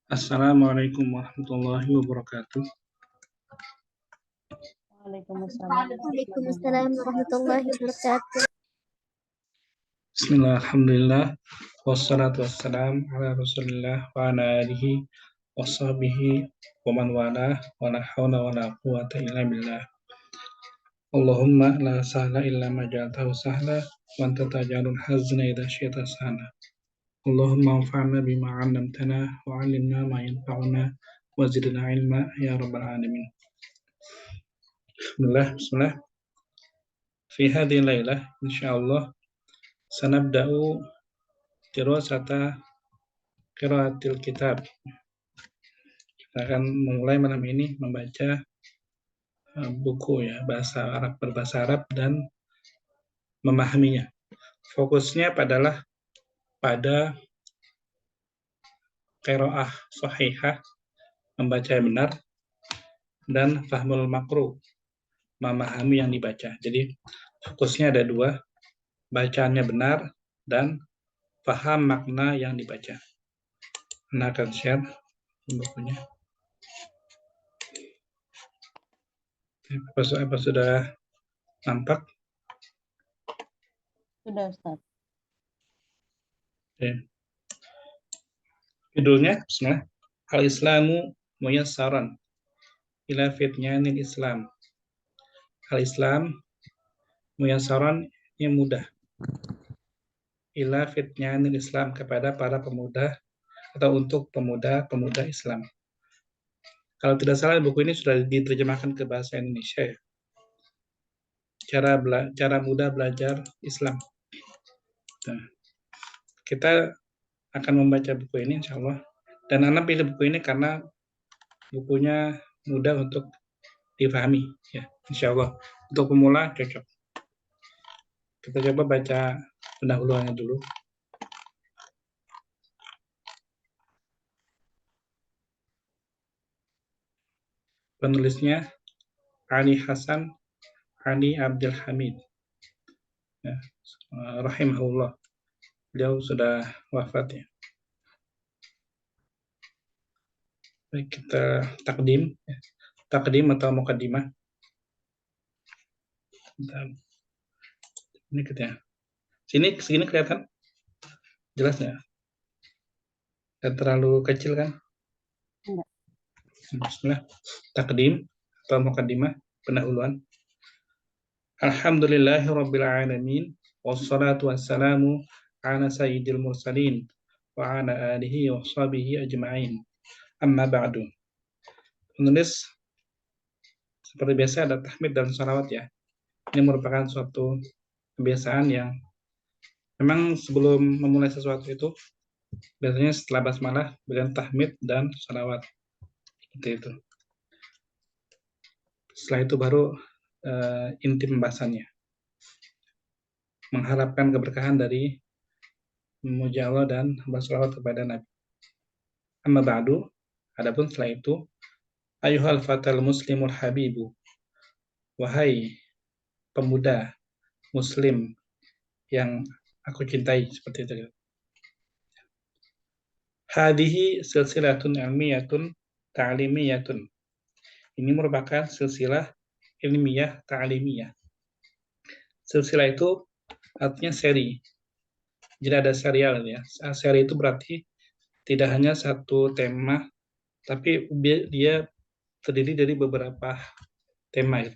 Assalamualaikum warahmatullahi wabarakatuh. Waalaikumsalam Waalaikumsalam warahmatullahi wabarakatuh. Bismillah, alhamdulillah, wassalatu wassalam ala rasulillah wa ala alihi wa sahbihi wa man wala wa la hawla wa la quwata illa billah. Allahumma la sahla illa ma ja'altahu sahla wa anta taj'alul hazna idza syi'ta sahla. Allahumma anfa'na bima 'allamtana wa 'allimna ma yanfa'una wa zidna ilma ya rabbal alamin. Bismillah. Fi hadhihi lailah insyaallah sanabda'u dirasata qiraatil kitab. Kita akan memulai malam ini membaca buku ya berbahasa Arab dan memahaminya. Fokusnya adalah pada qiraah sahihah, membaca yang benar, dan fahmul makruh, memahami yang dibaca. Jadi fokusnya ada dua, bacaannya benar dan paham makna yang dibaca. Anda akan share bukunya. Apa sudah nampak? Sudah, Ustaz. Oke. Judulnya, bismillah. Al-Islamu muyassaran ila fitnyanil Islam. Al-Islam muyassaran yang mudah. Ila fitnyanil Islam, kepada para pemuda atau untuk pemuda-pemuda Islam. Kalau tidak salah buku ini sudah diterjemahkan ke bahasa Indonesia ya. Cara mudah belajar Islam. Nah, kita akan membaca buku ini insya Allah. Dan Anda pilih buku ini karena bukunya mudah untuk difahami ya, insya Allah. Untuk pemula cocok. Kita coba baca pendahuluannya dulu. Penulisnya Ali Hasan Ali Abdul Hamid ya, rahimahullah. Beliau sudah wafat ya. Baik, kita takdim atau mukaddimah. Ini kita. Segini kelihatan? Jelas ya? Dan terlalu kecil kan? Enggak. Bismillah. Takdim atau mukaddimah, pendahuluan. Alhamdulillahirabbil alamin wassalatu wassalamu ala sayyidil mursalin wa ala alihi wa sahbihi ajma'in. Amma ba'du. Penulis seperti biasa ada tahmid dan salawat ya. Ini merupakan suatu kebiasaan yang memang sebelum memulai sesuatu itu biasanya setelah basmalah berikan tahmid dan salawat. Seperti itu. Setelah itu baru inti pembahasannya. Mengharapkan keberkahan dari memuji Allah dan bersalawat kepada Nabi. Amma ba'du, adapun setelah itu, ayuhal fatal muslimul habibu, wahai pemuda muslim yang aku cintai, seperti itu. Hadihi silsilatun ilmiyatun ta'limiyatun. Ini merupakan silsilah ilmiah ta'limiyah. Silsilah itu artinya seri. Jadi ada serial ya. Seri itu berarti tidak hanya satu tema, tapi dia terdiri dari beberapa tema.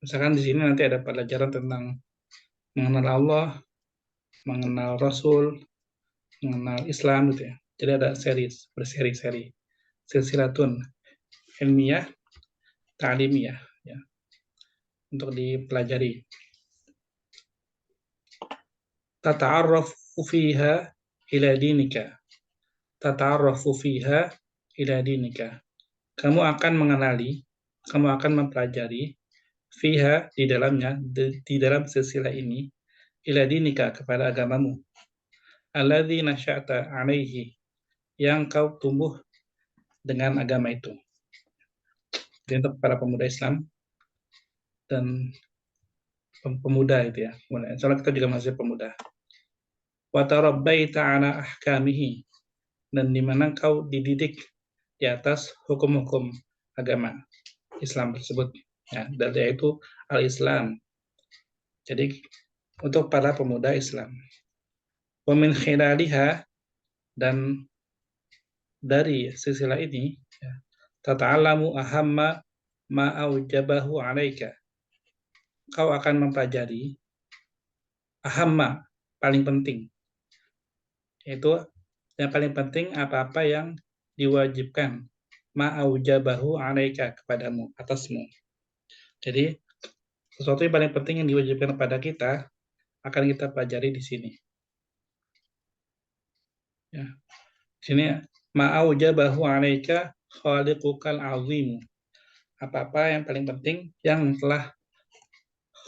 Misalkan di sini nanti ada pelajaran tentang mengenal Allah, mengenal Rasul, mengenal Islam gitu ya. Jadi ada berseri-seri. Silsilatun ilmiah, ta'limiyah ya. Untuk dipelajari. Tata'arrafu fiha ila dinika. Tata'arrafu fiha ila dinika. Kamu akan mengenali, kamu akan mempelajari fiha di dalamnya, di dalam silsilah ini, ila dinika kepada agamamu. Alladzi nasya'ta alaihi, yang kau tumbuh dengan agama itu. Jadi untuk para pemuda Islam dan pemuda itu ya. Soalnya kita juga masih pemuda. Wa tarabbaita ala ahkamihi, dan di mana engkau dididik di atas hukum-hukum agama Islam tersebut, ya, dan yaitu al-Islam. Jadi untuk para pemuda Islam. Wa min khilaliha, dan dari silsilah ini, ya, tata'allamu ahamma ma aujabahu 'alaika. Kau akan mempelajari ahamma, paling penting. Yaitu yang paling penting apa-apa yang diwajibkan ma'aujabahu 'alaika, kepadamu, atasmu. Jadi sesuatu yang paling penting yang diwajibkan kepada kita akan kita pelajari di sini. Ya. Di sini ma'aujabahu 'alaika khaliqukal 'azim. Apa-apa yang paling penting yang telah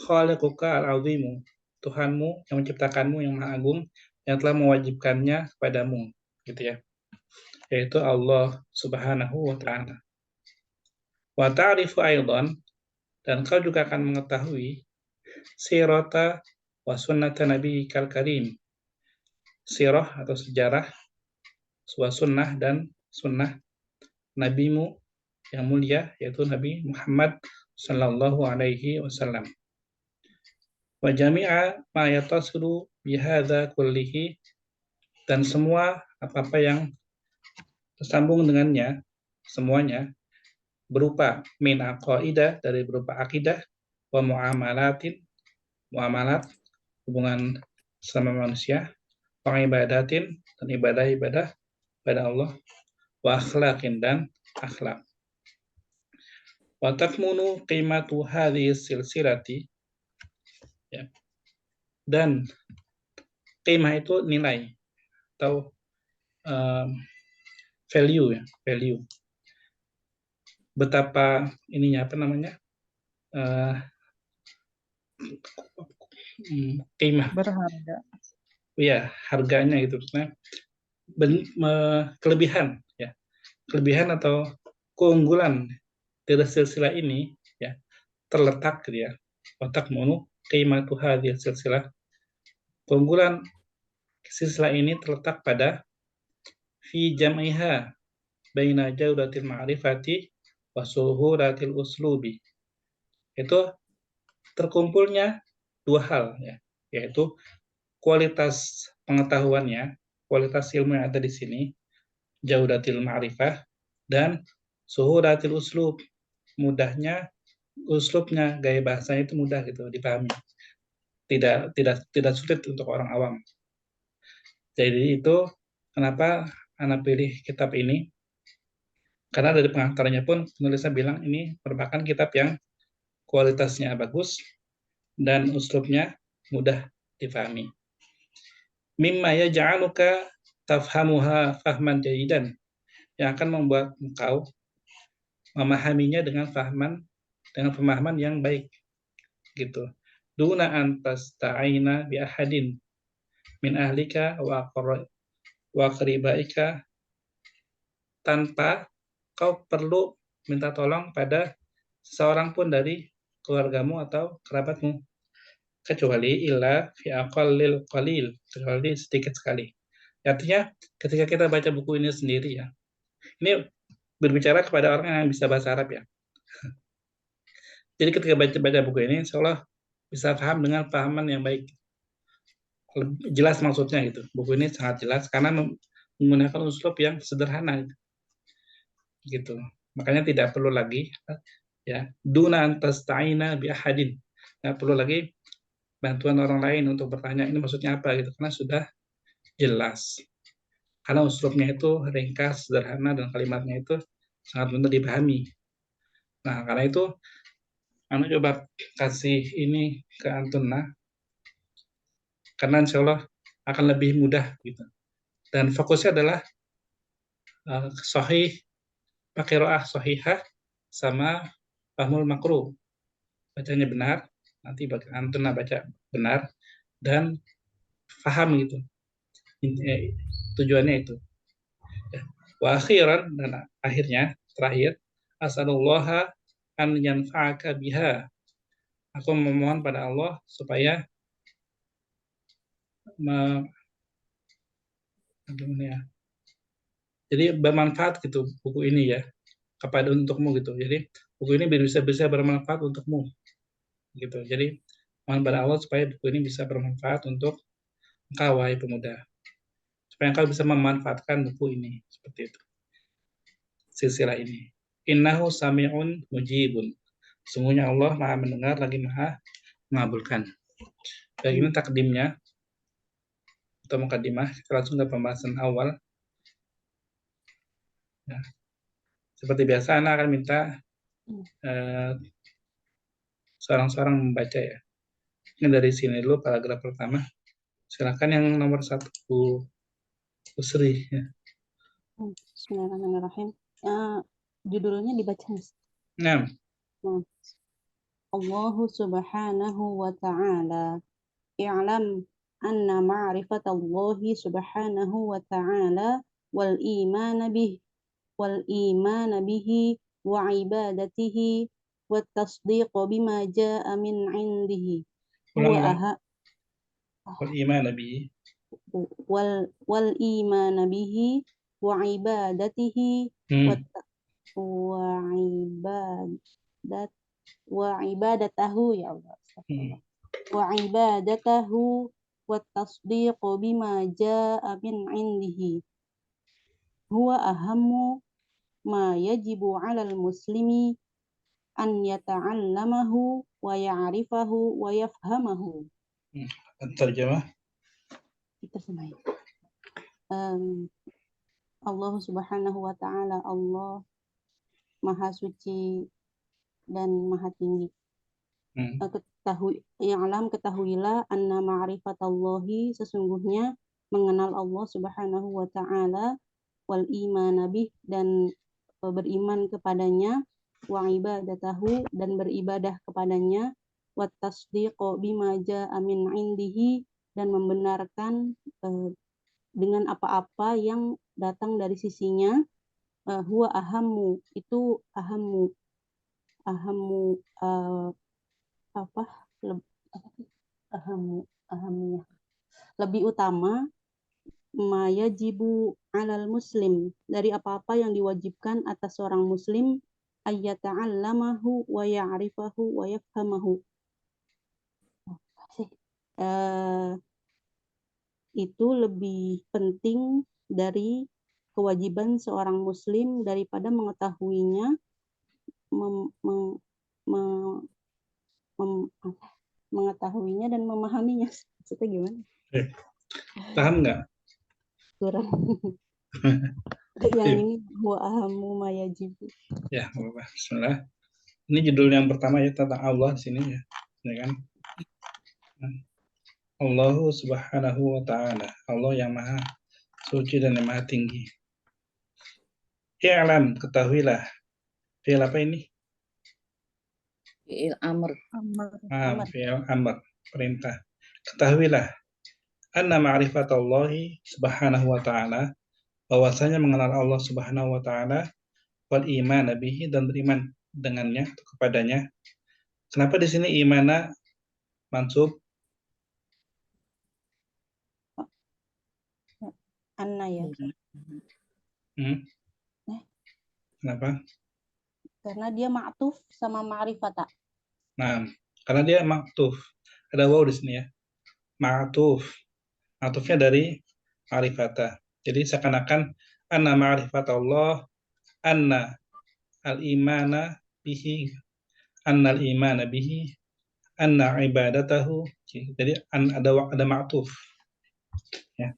khaliqukal 'azim, Tuhanmu yang menciptakanmu yang Maha Agung, yang telah mewajibkannya kepadamu, gitu ya. Yaitu Allah Subhanahu wa ta'ala. Wa ta'rifu aidan, dan kau juga akan mengetahui sirata wa sunnata nabiyikal karim. Sirah atau sejarah, wa sunnah dan sunnah nabimu yang mulia, yaitu Nabi Muhammad sallallahu alaihi wasallam. Wa jami'a ma yatasilu bihadza kullihi, dan semua apa-apa yang tersambung dengannya, semuanya berupa min aqaidah, dari berupa akidah, wa muamalat, hubungan sama manusia, wa ibadatin, dan ibadah-ibadah pada Allah, wa akhlaqin, dan akhlak. Wa takmunu qimatu hadhihi silsilati, ya. Dan qimah itu nilai atau value, ya, value. Betapa ininya apa namanya? Qimah. Berharga. Ya, harganya gitu. Nah, kelebihan, ya. Kelebihan atau keunggulan dari silsilah ini, ya, terletak gitu ya. Otak munu qimatu hadhihi silsilah. Keunggulan silsilah ini terletak pada fi jam'iha baina jaudatil ma'rifati wa suhuratil uslubi. Itu terkumpulnya dua hal, ya, yaitu kualitas pengetahuannya, kualitas ilmu yang ada di sini, jaudatil ma'rifah, dan suhuratil uslub, mudahnya uslubnya, gaya bahasanya itu mudah gitu dipahami, tidak sulit untuk orang awam. Jadi itu kenapa anak pilih kitab ini, karena dari pengantarnya pun penulisnya bilang ini merupakan kitab yang kualitasnya bagus dan uslubnya mudah dipahami. Mimma yaj'aluka tafhamuha fahman jayidan, yang akan membuat engkau memahaminya dengan pemahaman yang baik, gitu. Duna an tasta'ina bi ahadin min ahlika wa qaribaika, tanpa kau perlu minta tolong pada seorang pun dari keluargamu atau kerabatmu, kecuali illa fi aqallil qalil, kecuali sedikit sekali. Artinya ketika kita baca buku ini sendiri, ya, ini berbicara kepada orang yang bisa bahasa Arab, ya. Jadi ketika baca buku ini, insya Allah bisa paham dengan pahaman yang baik. Jelas maksudnya gitu. Buku ini sangat jelas karena menggunakan uslub yang sederhana, gitu. Makanya tidak perlu lagi, ya, duna antasta'ina bi ahadin. Tidak perlu lagi bantuan orang lain untuk bertanya ini maksudnya apa gitu, karena sudah jelas. Karena uslubnya itu ringkas, sederhana, dan kalimatnya itu sangat mudah dipahami. Nah, karena itu Anu coba kasih ini ke Antuna, karena insya Allah akan lebih mudah gitu. Dan fokusnya adalah sahih, qiraah sahihah, sama fahmul makruh. Bacanya benar, nanti Antuna baca benar, dan paham gitu. Tujuannya itu. Wa akhiran, dan akhirnya, terakhir, as'alullaha an yanfa'aka biha. Aku memohon pada Allah supaya Jadi bermanfaat gitu buku ini ya kepada untukmu gitu. Jadi buku ini bisa bermanfaat untukmu gitu. Jadi mohon pada Allah supaya buku ini bisa bermanfaat untuk engkau wahai pemuda. Supaya engkau bisa memanfaatkan buku ini seperti itu. Silsilah ini. Innahu sami'un mujibun. Sungguhnya Allah Maha mendengar lagi Maha mengabulkan. Baik, ini takdimnya atau mukadimah. Kita langsung ke pembahasan awal. Ya. Seperti biasa, Ana akan minta seorang-seorang membaca ya. Ini dari sini dulu paragraf pertama. Silakan yang nomor 1, Bu Sri. Ya. Bismillahirrahmanirrahim. Judulnya dibaca. Nah, Allahu subhanahu wa ta'ala i'lam anna ma'rifatallahi subhanahu wa ta'ala wal iman bihi wa ibadatihi wa tasdiq bima jaa'a min 'indihi ulang. Wal iman bihi wal iman bihi wa ibadatihi wa ibadatahu ya Allah. Wa ibadatahu wa tasdiq bima jaa'a min 'indihi huwa ahammu ma yajibu 'alal muslimi an yata'allamahu wa ya'rifahu wa yafhamahu. Terjemah. Kita semai. Allah subhanahu wa ta'ala, Allah maha suci dan maha tinggi. Ketahuilah anna ma'rifatallahi, sesungguhnya mengenal Allah subhanahu wa ta'ala, wal iman bih, dan beriman kepadanya, wa ibadatahu, dan beribadah kepadanya, wa tasdiqo bima jaa'a min 'indihi, dan membenarkan dengan apa-apa yang datang dari sisinya. Huwa ahammu, itu ahammu lebih utama, ma yajibu 'alal muslim, dari apa-apa yang diwajibkan atas seorang muslim, ayyata'allamahu wa ya'rifahu wa yafhamahu. Itu lebih penting dari kewajiban seorang muslim daripada mengetahuinya, mengetahuinya dan memahaminya. Maksudnya gimana? Paham nggak? Kurang. Yang ini wa ahamu mayajibu. Ya, apa-apa. Bismillah. Ini judul yang pertama ya, tentang Allah di sini ya. Ya kan? Allahu subhanahu wa ta'ala. Allah yang maha suci dan yang maha tinggi. I'lam, ketahuilah. Fi'il apa ini? Fi'il amr. Fi'il amr, perintah. Ketahuilah. Anna ma'rifatallahi subhanahu wa ta'ala, bahwasanya mengenal Allah subhanahu wa ta'ala, wal iman bihi, dan beriman dengannya, kepadanya. Kenapa di sini imana mansub? Anna ya. Kenapa? Karena dia ma'tuf sama ma'rifata. Nah, karena dia maktuf. Ada waw di sini ya. Ma'tuf. Ma'tufnya dari ma'rifata. Jadi seakan-akan anna ma'rifatullah, anna al-imana bihi, anna al-imana bihi, anna ibadatahu. Jadi ada ma'tuf. Ya.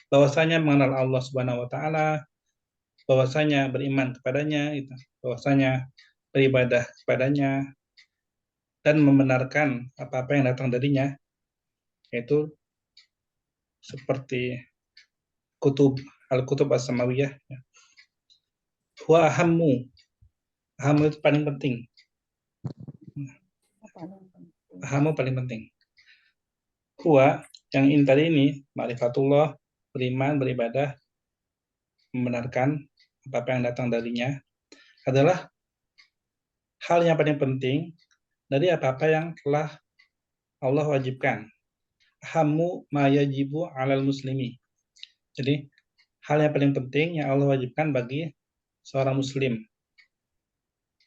Bahwasanya mengenal Allah Subhanahu wa taala, bahwasanya beriman kepadanya, itu. Bahwasanya beribadah kepadanya, dan membenarkan apa-apa yang datang darinya, yaitu seperti al-kutub as-samawiyah. Wa ahammu. Ahammu itu paling penting. Ahammu paling penting. Huwa, yang ini tadi ini, ma'rifatullah, beriman, beribadah, membenarkan apa-apa yang datang darinya, adalah hal yang paling penting dari apa-apa yang telah Allah wajibkan. Ahammu ma yajibu 'alal muslimi. Jadi hal yang paling penting yang Allah wajibkan bagi seorang muslim.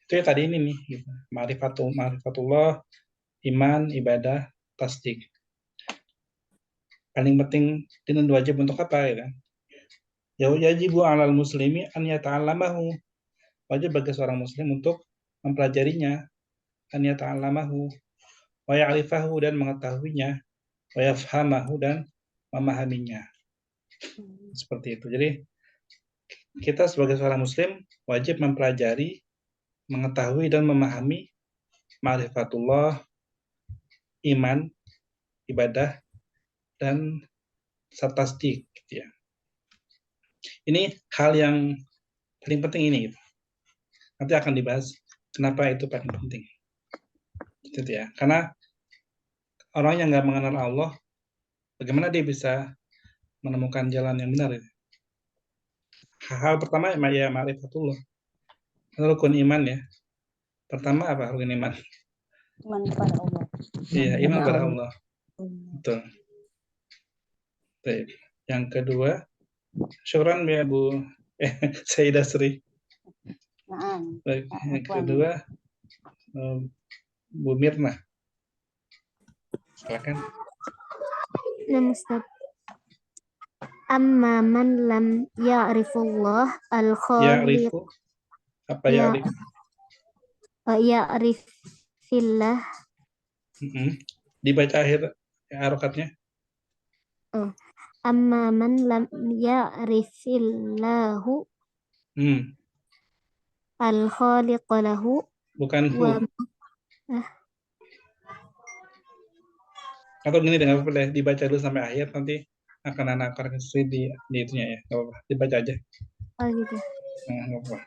Itu ya tadi ini nih, gitu. Ma'rifatullah, iman, ibadah, tasdik. Paling penting dan wajib untuk apa ya kan? Yajibu 'alal muslimi an yata'allamahu. Wajib bagi seorang muslim untuk mempelajarinya, an yata'allamahu wa ya'rifahu dan mengetahuinya, wa yafhamahu dan memahaminya. Seperti itu. Jadi kita sebagai seorang muslim wajib mempelajari, mengetahui dan memahami ma'rifatullah, iman, ibadah, dan tasdik gitu ya. Ini hal yang paling penting ini gitu. Nanti akan dibahas kenapa itu paling penting. Gitu ya. Karena orang yang nggak mengenal Allah, bagaimana dia bisa menemukan jalan yang benar? Gitu. Hal pertama ya ma'rifatullah. Rukun iman ya. Pertama apa rukun iman? Iman kepada Allah. Iya, iman kepada Allah. Betul. Baik. Yang kedua, syukran ya Bu Sayyidah Sri. Baik. Yang kedua, Bu Mirna. Silakan. Nah, Ustaz. Amma man lam ya'rifullah al-khaliq Ya'rifu. Apa ya'rif? ya'rifillah. Dibaca akhir harokatnya. Amma man lam ya'rifillahu al-khaliq lahu. Bukan hu. Atau gini dengan boleh dibaca dulu sampai akhir, nanti akan anak koreksi di itunya ya. Gak apa-apa, dibaca aja. Oh gitu. Gak apa-apa.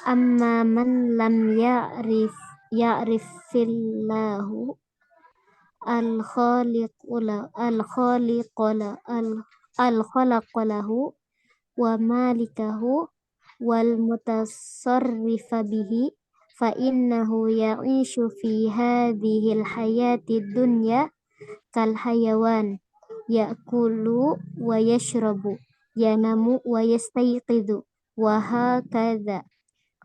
Amma man lam ya'rifillahu al-khalaqalahu wa malikahu wal mutasarrifa bihi fa innahu ya'ishu fi hadhil hayati dunya kal hayawan ya'kulu wa yashrabu yanamu wa yastayqidu wa hakadha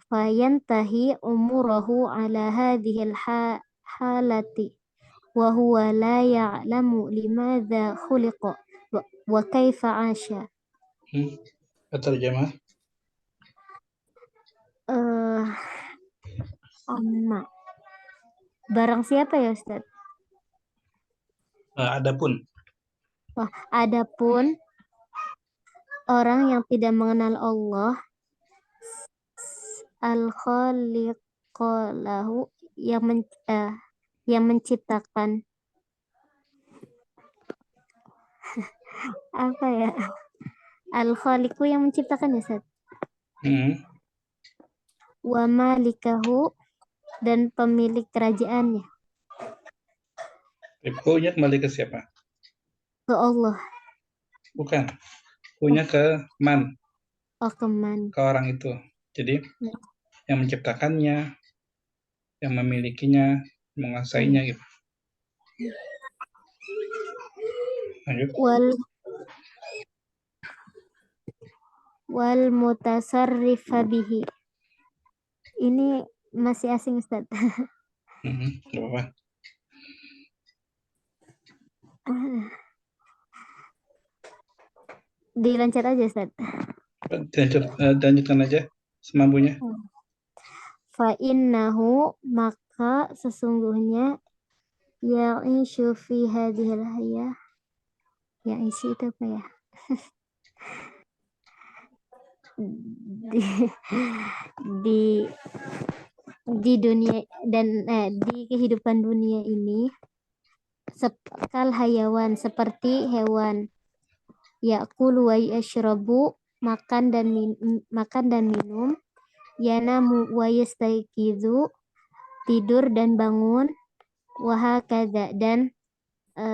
fayantahi umurahu ala hadhil halati wa huwa la ya'lamu limadha khuliqa wa kaifa 'asha. Terjemah. Amma. Barang siapa ya Ustaz? Adapun. Adapun orang yang tidak mengenal Allah al-khaliqalahu yang menciptakan apa ya? Al-khaliqu yang menciptakan ya Ustaz. Wa malikahu dan pemilik kerajaannya. Punya kembali ke siapa? Ke Allah. Bukan. Punya ke man. Oh, ke man. Ke orang itu. Jadi yang menciptakannya, yang memilikinya, menguasainya gitu. Lanjut. Wal mutasarrifa bihi. Ini masih asing Ustaz. Gak apa-apa. Dilancar aja Ustaz. Lanjutkan aja semampunya. Fa innahu maka sesungguhnya ya'ishu fi hadhil hayah. Ya'ishu itu apa ya? di dunia dan di kehidupan dunia ini kal hayawan seperti hewan ya'kulu wa yashrabu makan dan minum yanamu wa yastayqizu tidur dan bangun wa hakadha dan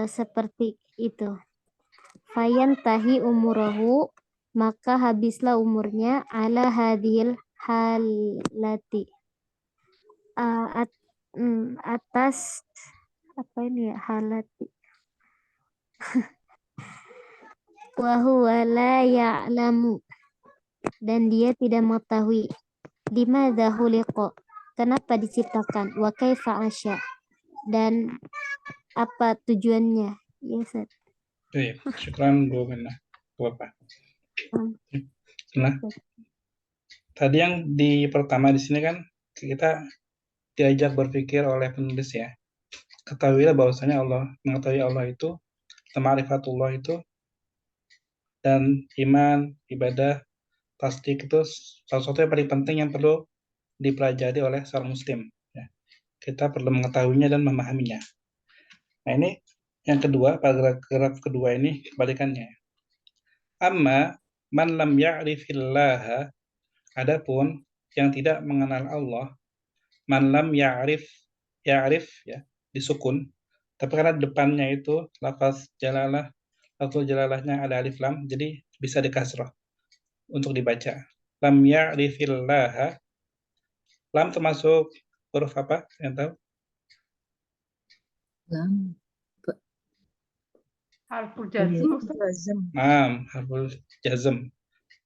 seperti itu fayantahi umurahu maka habislah umurnya ala hadhil halati atas apa ini ya halati Wa huwa la ya'lamu, dan dia tidak mengetahui. Limadza khuliqa, kenapa diciptakan? Wa kaifa asya, dan apa tujuannya? Ya, Ustaz. Baik, syukran Bu Minna. Bapak. Nah, tadi yang di pertama di sini kan kita diajak berpikir oleh penulis ya. Ketahuilah bahwasanya Allah, mengetahui Allah itu, ma'rifatullah itu, dan iman, ibadah, tasdik itu sesuatu yang paling penting yang perlu dipelajari oleh seorang muslim. Ya. Kita perlu mengetahuinya dan memahaminya. Nah ini yang kedua, paragraf kedua ini kebalikannya. Amma man lam ya'rifillaha, adapun yang tidak mengenal Allah, man lam ya'rif ya, disukun, tapi karena depannya itu lafaz jalalahnya ada alif lam, jadi bisa dikasrah untuk dibaca. Lam ya'rifillaha, lam termasuk huruf apa? Yang tahu? Lam. Harful jazm. Harful jazm.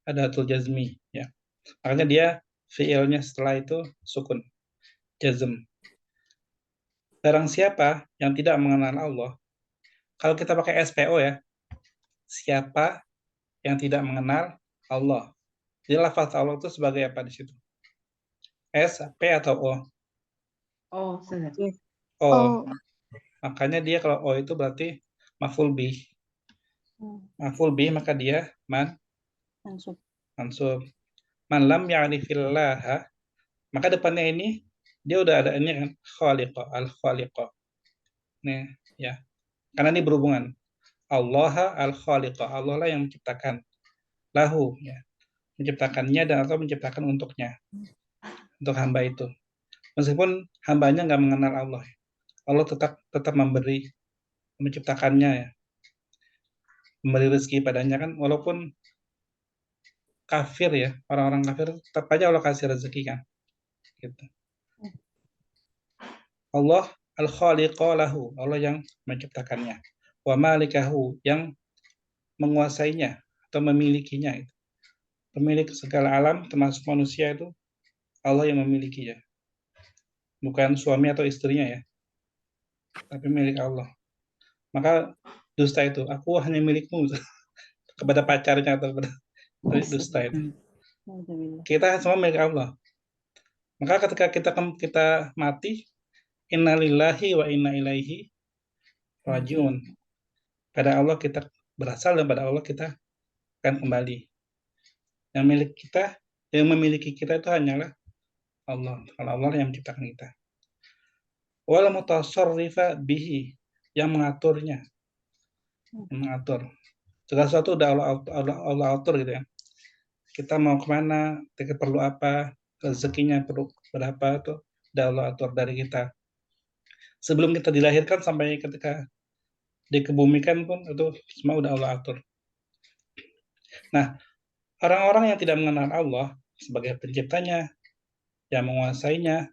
Ada hatul jazmi ya. Makanya dia fiilnya setelah itu sukun. Jazm. Barang siapa yang tidak mengenal Allah, kalau kita pakai SPO ya, siapa yang tidak mengenal Allah. Jadi lafaz Allah itu sebagai apa di situ? S, P atau O? Oh, sudah. O. Oh, Makanya dia kalau O itu berarti maf'ul bih. Maf'ul bih maka dia Mansub. Man lam ya'rifillaha, maka depannya ini dia udah ada ini kan, khaliqa, al-khaliqa. Nih, ya. Karena ini berhubungan. Allah al-khaliqa, Allah lah yang menciptakan. Lahu, ya. Menciptakannya dan atau menciptakan untuknya. Untuk hamba itu. Meskipun hambanya nggak mengenal Allah. Allah tetap memberi, menciptakannya ya. Memberi rezeki padanya kan, walaupun kafir ya, orang-orang kafir tetap aja Allah kasih rezeki kan. Gitu. Allah al-khaliqa lahu, Allah yang menciptakannya. Wa malikahu, yang menguasainya atau memilikinya. Pemilik segala alam termasuk manusia itu Allah yang memilikinya. Bukan suami atau istrinya ya. Tapi milik Allah. Maka dusta itu, aku hanya milikmu kepada pacarnya atau kepada dusta itu. Kita semua milik Allah. Maka ketika kita mati, innalillahi wa inna ilaihi rajiun. Pada Allah kita berasal dan pada Allah kita akan kembali. Yang memiliki kita itu hanyalah Allah. Kalau Allah yang menciptakan kita. Wal mutasarrifa bihi, yang mengaturnya. Yang mengatur. Segala sesuatu udah Allah atur gitu ya. Kita mau kemana, kita perlu apa, rezekinya perlu berapa, itu udah Allah atur dari kita. Sebelum kita dilahirkan sampai ketika dikebumikan pun itu semua udah Allah atur. Nah, orang-orang yang tidak mengenal Allah sebagai penciptanya, yang menguasainya,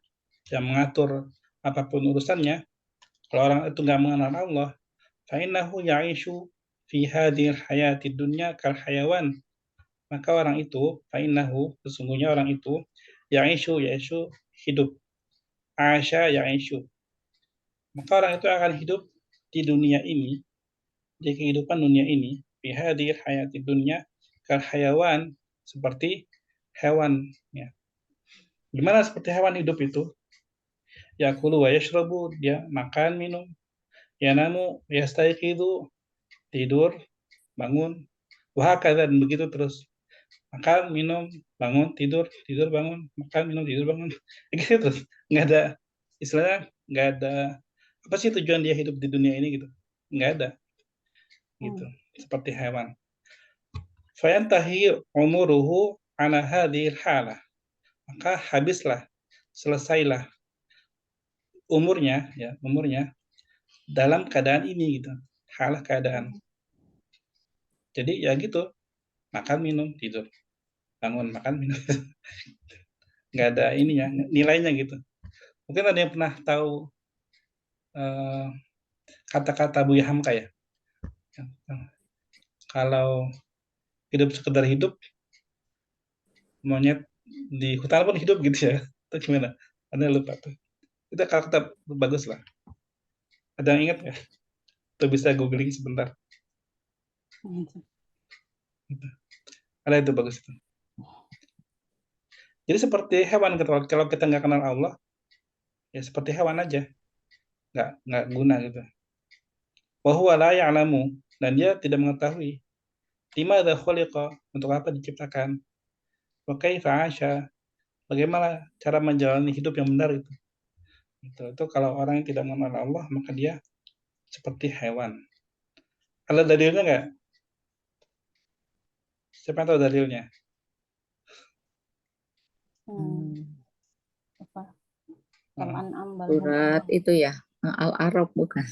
yang mengatur apapun urusannya, kalau orang itu nggak mengenal Allah, fa'innahu ya'ishu fi hadhil hayati dunya kal hayawan. Maka orang itu, fa'innahu, sesungguhnya orang itu, ya'ishu hidup. Asya ya'ishu. Maka orang itu akan hidup di dunia ini, di kehidupan dunia ini, fi hadhil hayati dunya kal hayawan, seperti hewan. Ya. Gimana seperti hewan hidup itu? Yakulu wa yashrabu, dia makan, minum. Yanamu, yastayqidu, tidur, bangun. Wahakadha, dan begitu terus. Makan, minum, bangun, tidur, bangun, makan, minum, tidur, bangun. Gitu terus. Nggak ada, istilahnya nggak ada, apa sih tujuan dia hidup di dunia ini gitu. Nggak ada. Gitu. Seperti hewan. Fayantahi umuruhu ala hadhil halah. Maka habislah, selesailah umurnya dalam keadaan ini gitu. Halah keadaan. Jadi ya gitu, makan, minum, tidur. Bangun, makan, minum. Nggak ada ininya, nilainya gitu. Mungkin ada yang pernah tahu kata-kata Buya Hamka ya? Kalau hidup sekedar hidup, monyet di hutan pun hidup gitu ya. Itu gimana? Anda lupa tuh. Itu kata bagus lah. Ada yang ingat nggak? Tuh bisa googling sebentar. Ada itu bagus itu. Jadi seperti hewan, kalau kita nggak kenal Allah, ya seperti hewan aja, nggak guna gitu. Wa huwa la ya'lamu, dan dia tidak mengetahui limadza khuliqa, untuk apa diciptakan, wa kaifa 'asha, bagaimana cara menjalani hidup yang benar itu. Itu kalau orang yang tidak mengenal Allah, maka dia seperti hewan. Ada dalilnya nggak? Siapa yang tahu dalilnya? Apa? Al-An'am Surat itu ya, Al-A'raf bukan?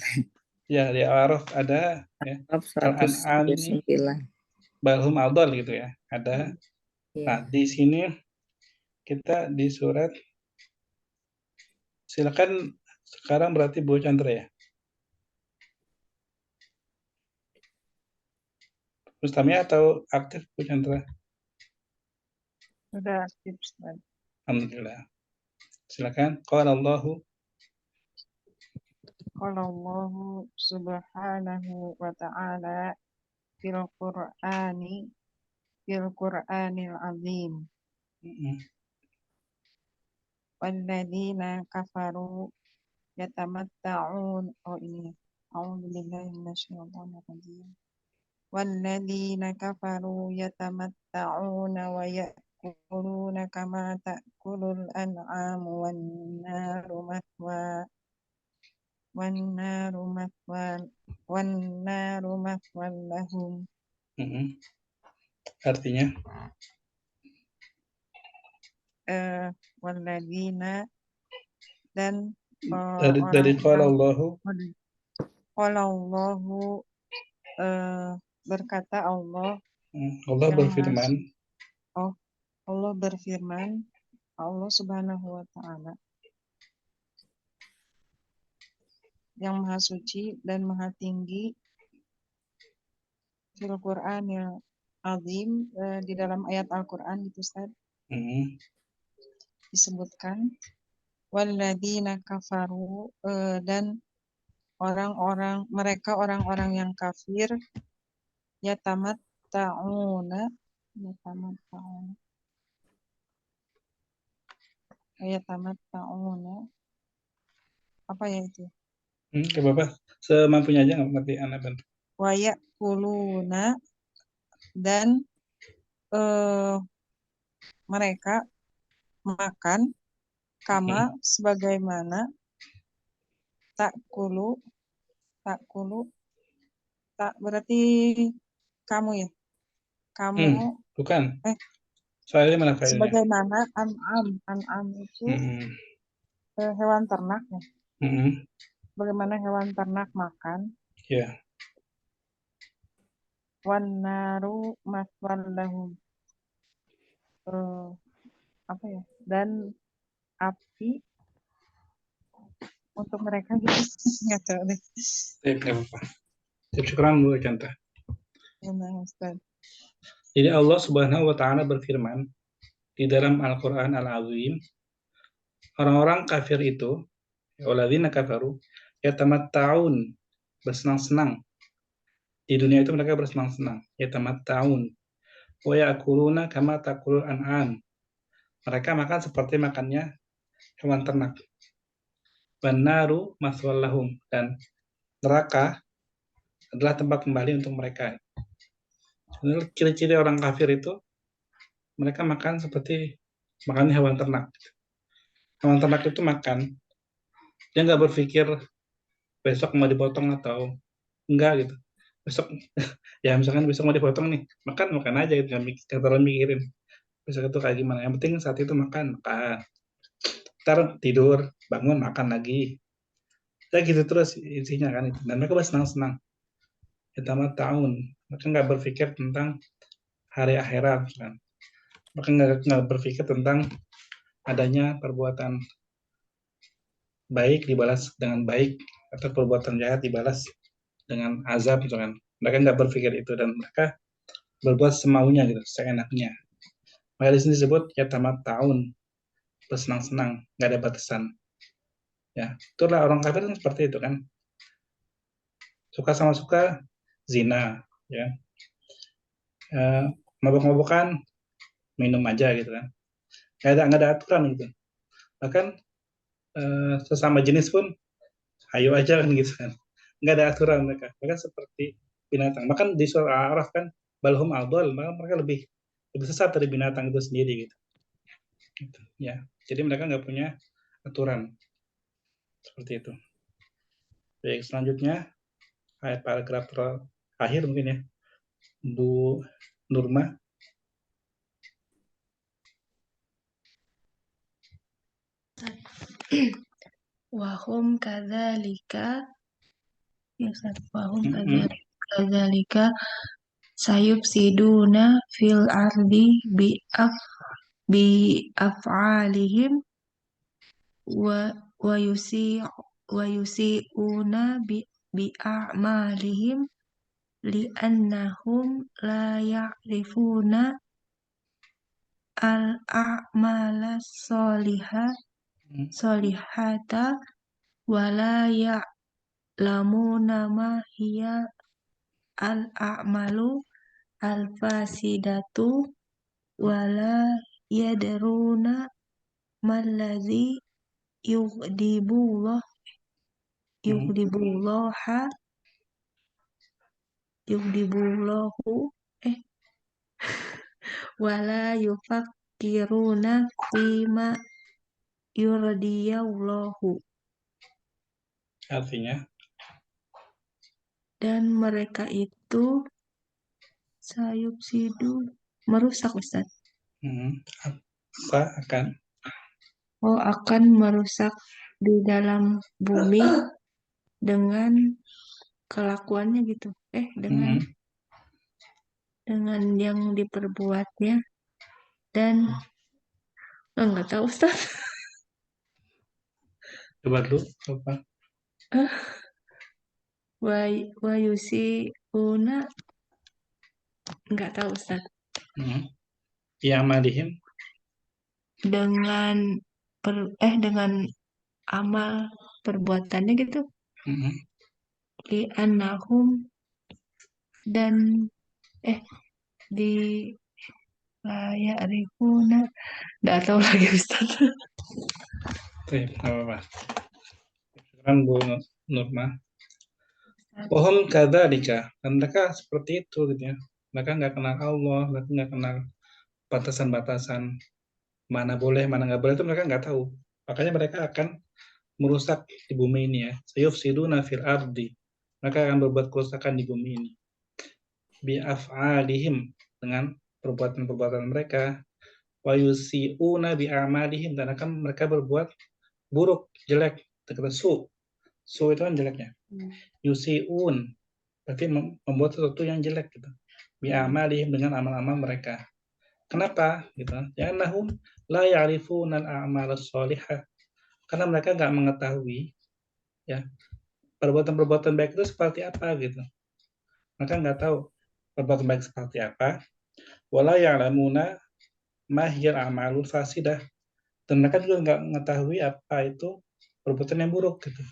Ya, di Al-A'raf ada ya. Al-A'raf Al-An'am ini 139. balhum adol gitu ya. Ada. Nah, Iya. di sini kita di surat, silakan sekarang berarti Bu Chandra ya. Mustamia atau aktif Bu Chandra? Sudah aktif, Ustaz. Alhamdulillah. Silakan. Qala Allahu. Qala Allahu subhanahu wa ta'ala fil Qur'anil azim. Walladzina kafaru yatamatta'un. Oh ini. A'udzu billahi minasyaitonir rajim. Walladzina kafaru yatamatta'una wa ya'kuluna kama ta'kulul an'amu wan-naru mathwan lahum. Artinya? Walladzina, dan Dari qala Allahu. Qala Allahu, berkata Allah. Allah berfirman. Allah berfirman, Allah subhanahu wa ta'ala yang maha suci dan maha tinggi, fil Qur'anil azim, di dalam ayat Al-Quran itu Ustaz, disebutkan walladzina kafaru, dan orang-orang yang kafir, yatamatta'una apa ya itu? Ke Bapak semampunya aja, nggak ngerti anak bantu. Wa ya'kuluna, dan mereka makan, kama sebagaimana, ta'kulu tak berarti kamu ya, kamu bukan. Soalnya mana failnya? sebagaimana an'am itu hewan ternak ya. Bagaimana hewan ternak makan. Ya. Wan-naru mathwan lahum, apa ya? Dan api untuk mereka gitu. Nggak tahu deh. Nggak apa-apa. Syukran Bu Chandra. Ya, Ustaz. Jadi Allah Subhanahu wa ta'ala berfirman di dalam Al-Qur'an Al-Azim, orang-orang kafir itu, walladzina kafaru yatamatta'un, bersenang-senang. Di dunia itu mereka bersenang-senang, yatamatta'un. Wa ya'kuluna kama ta'kulul an'am. Mereka makan seperti makannya hewan ternak. Wan-naru mathwal lahum, dan neraka adalah tempat kembali untuk mereka. Sebenarnya ciri-ciri orang kafir itu, mereka makan seperti makan hewan ternak. Hewan ternak itu makan, dia nggak berpikir besok mau dipotong atau enggak gitu. Besok, ya misalkan besok mau dipotong nih, makan aja gitu, nggak terlalu mikirin besok itu kayak gimana. Yang penting saat itu makan. Ntar tidur, bangun, makan lagi. Ya gitu terus isinya kan itu. Dan mereka bersenang-senang. Tamat tahun, mereka nggak berpikir tentang hari akhirat kan. Mereka nggak berpikir tentang adanya perbuatan baik dibalas dengan baik atau perbuatan jahat dibalas dengan azab gitu kan. Mereka nggak berpikir itu dan mereka berbuat semaunya gitu, seenaknya. Maka di sini disebut ya tamat tahun, bersenang-senang, nggak ada batasan. Ya, itulah orang kafir kan seperti itu kan. Suka sama suka, zina, ya. Mabok-mabokan, minum aja gitu kan. Nggak ada aturan gitu. Bahkan sesama jenis pun, ayo aja kan gitu kan. Nggak ada aturan mereka. Mereka seperti binatang. Bahkan di surah Al-A'raf kan, balhum adol, maka mereka lebih sesat dari binatang itu sendiri gitu. Ya, jadi mereka nggak punya aturan seperti itu. Baik, selanjutnya ayat paragraf terakhir mungkin ya, Bu Nurma. Wahum kadzalika wahum Mm-mm. kadzalika sayufsiduna fil ardi bi af'alihim wa yusi'una bi a'malihim li'annahum la ya'rifuna al a'mala solihata wa la ya'lamuna ma hiya al a'malu al fasidatu wa la yadruna mallazi yughdibullah yughdibullahu wala yufakkiruna fima yurdiyallahu. Artinya, Dan mereka itu sayufsidu merusak, Ustaz. akan akan merusak di dalam bumi dengan kelakuannya gitu. Dengan yang diperbuatnya dan nggak tahu, Ustaz. coba dulu apa? Wa yusi'una nggak tahu, Ustaz. Ya amalihim Dengan dengan amal perbuatannya gitu. Li annahum dan di ya'rifuna nggak tahu lagi, Ustaz. apa-apa. Sekarang Bu Nurma. Wahum kadzalika, dan mereka seperti itu gitu ya. Mereka nggak kenal Allah, mereka nggak kenal batasan-batasan mana boleh, mana nggak boleh, itu mereka nggak tahu. Makanya mereka akan merusak di bumi ini ya. Sayufsiduna fil ardi. Mereka akan berbuat kerusakan di bumi ini. Bi af'alihim, dengan perbuatan-perbuatan mereka. Wa yusi'una bi amalihim, dan akan mereka berbuat buruk, jelek, kata su. Su itu kan jeleknya. Yusi'un, berarti membuat sesuatu yang jelek gitu. Bi amalihim, dengan amal-amal mereka. Kenapa? Gitu. Ya nahum la ya'rifuna al-a'mal as-solihah. Karena mereka nggak mengetahui ya perbuatan-perbuatan baik itu seperti apa gitu. Mereka nggak tahu perbuatan baik seperti apa. Wala ya'lamuna ma hiya al-a'malul fasidah. Dan mereka juga nggak mengetahui apa itu perbuatan yang buruk gitu.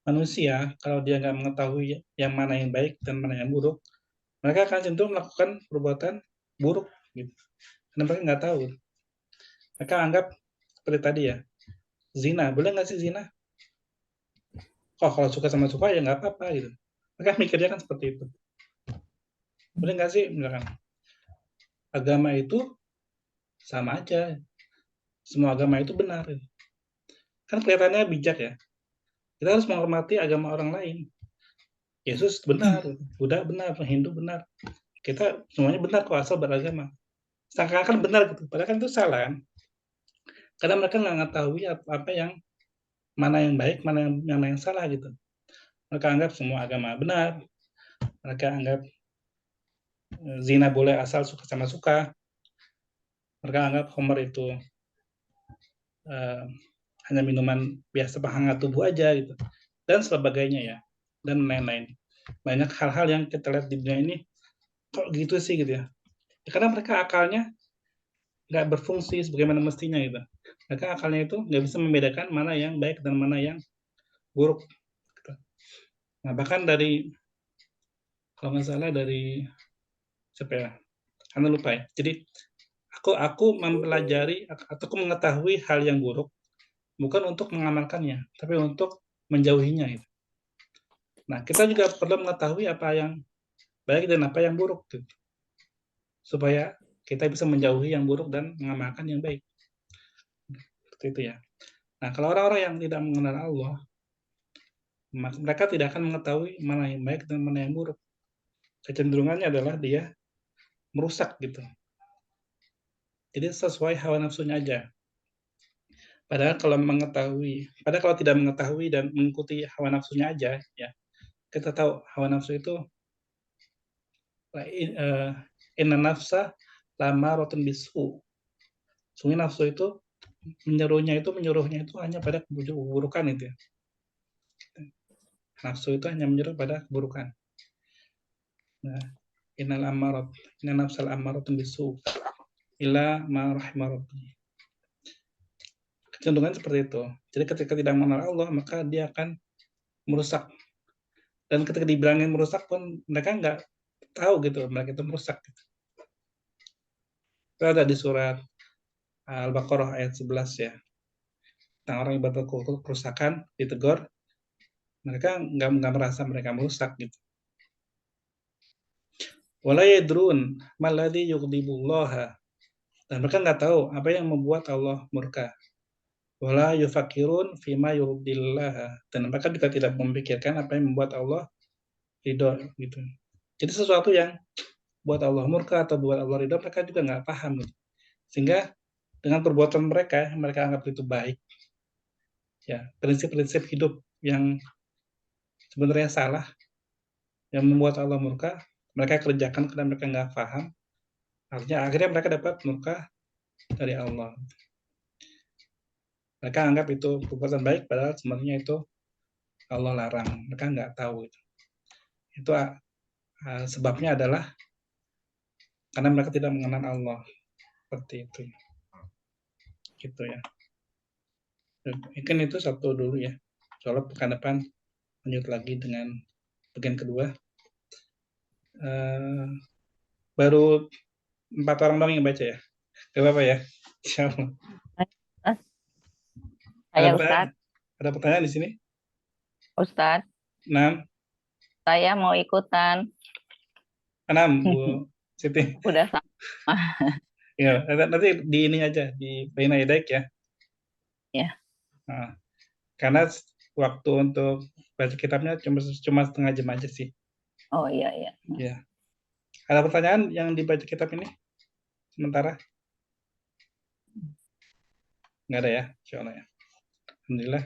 Manusia kalau dia nggak mengetahui yang mana yang baik dan mana yang buruk, mereka akan cenderung melakukan perbuatan buruk gitu. Karena mereka nggak tahu. Mereka anggap seperti tadi ya, zina, boleh nggak sih zina? Kalau suka sama suka ya nggak apa-apa gitu. Mereka mikirnya kan seperti itu. Boleh nggak sih, misalkan agama itu sama aja, semua agama itu benar. Kan kelihatannya bijak ya. Kita harus menghormati agama orang lain. Yesus benar, Buddha benar, Hindu benar. Kita semuanya benar kok asal beragama. Seakan-akan benar gitu, padahal kan itu salah kan. Karena mereka nggak mengetahui apa yang mana yang baik, mana yang salah gitu. Mereka anggap semua agama benar. Mereka anggap zina boleh asal suka sama suka. Mereka anggap khamr itu hanya minuman biasa penghangat tubuh aja gitu. Dan sebagainya ya. Dan lain-lain. banyak hal-hal yang kita lihat di dunia ini kok gitu sih gitu ya. Karena mereka akalnya nggak berfungsi sebagaimana mestinya gitu. Mereka akalnya itu nggak bisa membedakan mana yang baik dan mana yang buruk. Gitu. Nah bahkan dari kalau nggak salah dari siapa ya? Anda lupa ya. Jadi aku mempelajari atau aku mengetahui hal yang buruk bukan untuk mengamalkannya, tapi untuk menjauhinya. Gitu. Nah kita juga perlu mengetahui apa yang baik dan apa yang buruk, gitu. Supaya kita bisa menjauhi yang buruk dan mengamalkan yang baik. Seperti itu ya. Nah kalau orang-orang yang tidak mengenal Allah, mereka tidak akan mengetahui mana yang baik dan mana yang buruk. Kecenderungannya adalah dia merusak gitu. Jadi sesuai hawa nafsunya aja. Padahal kalau tidak mengetahui dan mengikuti hawa nafsunya aja, ya kita tahu hawa nafsu itu inna nafsa lamaratun bisu. Sungguh nafsu itu menyuruhnya itu hanya pada keburukan itu ya. Nafsu itu hanya menyuruh pada keburukan. Nah, inna nafsal amaratun bisu illa ma rahima rabbi. Kecenderungan seperti itu. Jadi ketika tidak mengenal Allah, maka dia akan merusak. Dan ketika dibilangin merusak pun mereka nggak tahu gitu, mereka itu merusak. Gitu. Itu ada di surat Al-Baqarah ayat 11 ya. Tentang orang yang berbuat kerusakan, ditegur, mereka nggak merasa mereka merusak gitu. Wala yadrun maladhi yughdibullaha. Dan mereka nggak tahu apa yang membuat Allah murka. Wala yufakirun fima yurdillaha. Dan mereka juga tidak memikirkan apa yang membuat Allah ridho gitu. Jadi sesuatu yang buat Allah murka atau buat Allah ridho mereka juga nggak paham gitu. Sehingga dengan perbuatan mereka anggap itu baik. Ya, prinsip-prinsip hidup yang sebenarnya salah yang membuat Allah murka, mereka kerjakan karena mereka nggak paham. Artinya akhirnya mereka dapat murka dari Allah. Mereka anggap itu perbuatan baik, padahal sebenarnya itu Allah larang. Mereka nggak tahu itu. Itu sebabnya adalah karena mereka tidak mengenal Allah. Seperti itu. Gitu ya. Mungkin itu satu dulu ya. Soalnya pekan depan lanjut lagi dengan bagian kedua. Baru 4 orang doang yang baca ya. Gak apa-apa ya. Insyaallah. Saya Ustadz. Ada pertanyaan di sini? Ustadz, 6. saya mau ikutan. 6, Bu Siti. Udah sama. Ya, nanti di ini aja, di Baina Yadaik ya. Ya. Nah, karena waktu untuk baca kitabnya cuma setengah jam aja sih. Oh iya. Ya. Ada pertanyaan yang dibaca kitab ini? Sementara? Nggak ada ya? Insyaallah ya. Alhamdulillah.